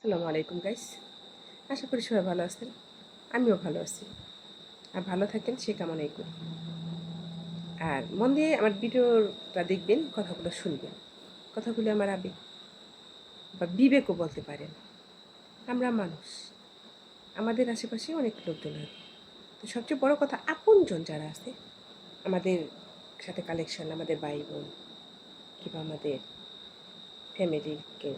আসসালামু আলাইকুম গাইস। আশা করি সবাই ভালো আছেন। আমিও ভালো আছি। আর ভালো থাকেন সে কামনাই করি। আর মন দিয়ে আমার ভিডিওটা দেখবেন, কথাগুলো শুনবেন। কথাগুলো আমার আবেগ বা বিবেকও বলতে পারেন। আমরা মানুষ, আমাদের আশেপাশে অনেক লোকজন আছে। তো সবচেয়ে বড় কথা, আপনজন যারা আছে আমাদের সাথে কালেকশন, আমাদের ভাই বোন কিংবা আমাদের ফ্যামিলির কেউ।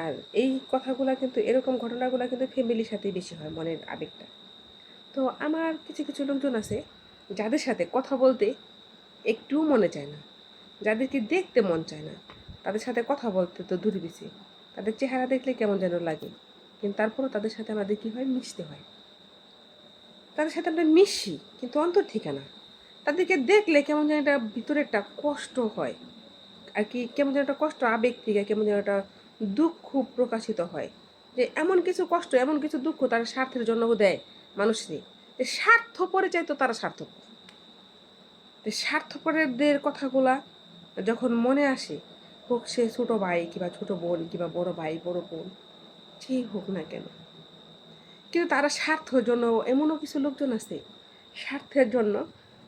আর এই কথাগুলো কিন্তু, এরকম ঘটনাগুলো কিন্তু ফ্যামিলির সাথেই বেশি হয়, মনের আবেগটা। তো আমার কিছু কিছু লোকজন আছে যাদের সাথে কথা বলতে একটুও মনে চায় না, যাদেরকে দেখতে মন চায় না, তাদের সাথে কথা বলতে তো দূরে বেশি। তাদের চেহারা দেখলে কেমন যেন লাগে, কিন্তু তারপরও তাদের সাথে আমাদের কী হয়, মিশতে হয়। তাদের সাথে আমরা মিশি, কিন্তু অন্তর থেকে না। তাদেরকে দেখলে কেমন যেন একটা ভিতরে একটা কষ্ট হয় আর কি, কেমন যেন একটা কষ্ট আবেগ থেকে, কেমন যেন একটা দুঃখ প্রকাশিত হয় যে এমন কিছু কষ্ট, এমন কিছু দুঃখ তারা স্বার্থের জন্য দেয় মানুষকে। স্বার্থপরে চাইতো তারা স্বার্থপর। স্বার্থপরদের কথাগুলা যখন মনে আসে, হোক সে ছোটো ভাই কিংবা ছোটো বোন কিংবা বড় ভাই বড় বোন, যেই হোক না কেন, কিন্তু তারা স্বার্থের জন্য, এমনও কিছু লোকজন আছে স্বার্থের জন্য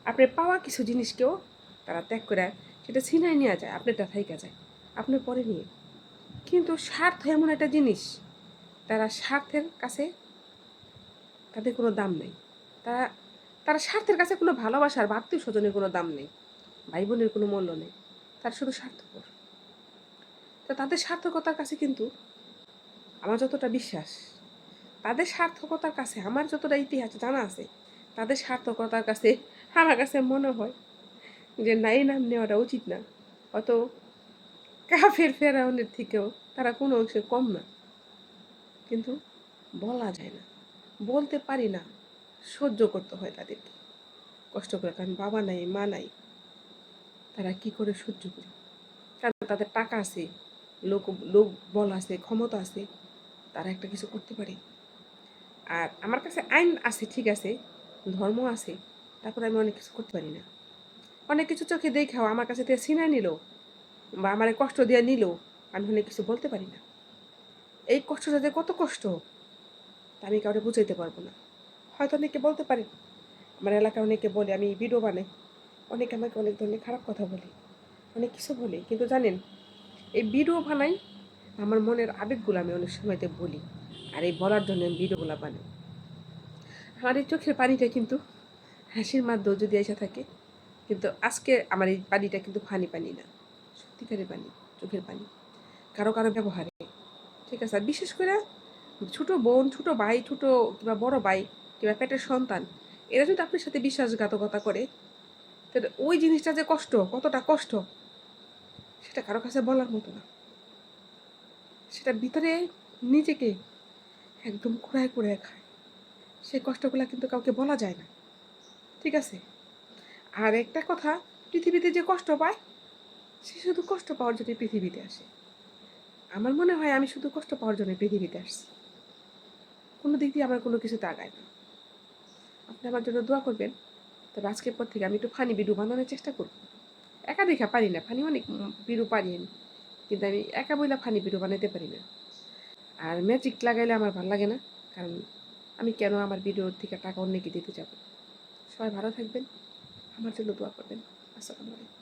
আপনি পাওয়া কিছু জিনিসকেও তারা ত্যাগ করে সেটা ছিনাই নেওয়া যায়, আপনারটা থাইকা যায়, আপনি পরে নিয়ে। কিন্তু স্বার্থ এমন একটা জিনিস, তারা স্বার্থের কাছে তাদের কোনো দাম নেই। তারা তারা স্বার্থের কাছে কোনো ভালোবাসার বা আত্মীয় স্বজনের কোনো দাম নেই, ভাই বোনের কোনো মূল্য নেই। তারা শুধু স্বার্থপর। তো তাদের সার্থকতার কাছে কিন্তু আমার যতটা বিশ্বাস, তাদের সার্থকতার কাছে আমার যতটা ইতিহাস জানা আছে, তাদের সার্থকতার কাছে আমার কাছে মনে হয় যে না, এই নাম নেওয়াটা উচিত না। অত কাফের ফেরাউনের থেকেও তারা কোনো অংশে কম না। কিন্তু বলা যায় না, বলতে পারি না, সহ্য করতে হয় তাদেরকে কষ্ট করে, কারণ বাবা নাই মা নাই। তারা কি করে সহ্য করে? কারণ তাদের টাকা আছে, লোক লোক বল আছে, ক্ষমতা আছে, তারা একটা কিছু করতে পারে। আর আমার কাছে আইন আছে, ঠিক আছে, ধর্ম আছে, তারপরে আমি অনেক কিছু করতে পারি না। অনেক কিছু চোখে দেখাও আমার কাছে থেকে ছিনাই নিল বা আমার কষ্ট দিয়ে নিল, আমি অনেক কিছু বলতে পারি না। এই কষ্টটা যে কত কষ্ট তা আমি কাউকে বুঝাইতে পারবো না। হয়তো অনেকে বলতে পারে, আমার এলাকায় অনেকে বলে আমি ভিডিও বানাই, অনেকে আমাকে অনেক ধরনের খারাপ কথা বলে, অনেক কিছু বলে, কিন্তু জানেন এই ভিডিও বানাই আমার মনের আবেগগুলো আমি অনেক সময়তে বলি। আর এই বলার জন্য আমি ভিডিওগুলো বানাই। আমার এই চোখের পানিটা কিন্তু হাসির মাধ্যমে যদি এসে থাকে, কিন্তু আজকে আমার এই পানিটা কিন্তু ফানি পানি না, সত্যিকারের পানি, চোখের পানি। কারো কারো ব্যবহারে, ঠিক আছে। আর বিশেষ করে ছোটো বোন, ছোটো ভাই, ছোটো কিংবা বড় ভাই কিংবা পেটের সন্তান, এরা যদি আপনার সাথে বিশ্বাসঘাতকতা করে, তাহলে ওই জিনিসটা যে কষ্ট, কতটা কষ্ট, সেটা কারো কাছে বলার মতো না। সেটা ভিতরে নিজেকে একদম কুড়ায় কুড়ায় খায়। সেই কষ্টগুলো কিন্তু কাউকে বলা যায় না, ঠিক আছে। আর একটা কথা, পৃথিবীতে যে কষ্ট পায় সে শুধু কষ্ট পাওয়ার জন্য পৃথিবীতে আসে। আমার মনে হয় আমি শুধু কষ্ট পাওয়ার জন্য পৃথিবীতে আসছি, কোনো দিক দিয়ে আমার কোনো কিছুতে আগায় না। আপনি আমার জন্য দোয়া করবেন। তবে আজকের পর থেকে আমি একটু ফানি ভিডিও বানানোর চেষ্টা করব। একা দেখা পারি না, ফানি অনেক ভিডিও পারি আমি, কিন্তু আমি একা বইলা ফানি ভিডিও বানাইতে পারি না। আর ম্যাজিক লাগাইলে আমার ভালো লাগে না, কারণ আমি কেন আমার ভিডিওর থেকে টাকা অন্যকে দিতে যাব। সবাই ভালো থাকবেন, আমার জন্য দোয়া করবেন। আসসালামু আলাইকুম।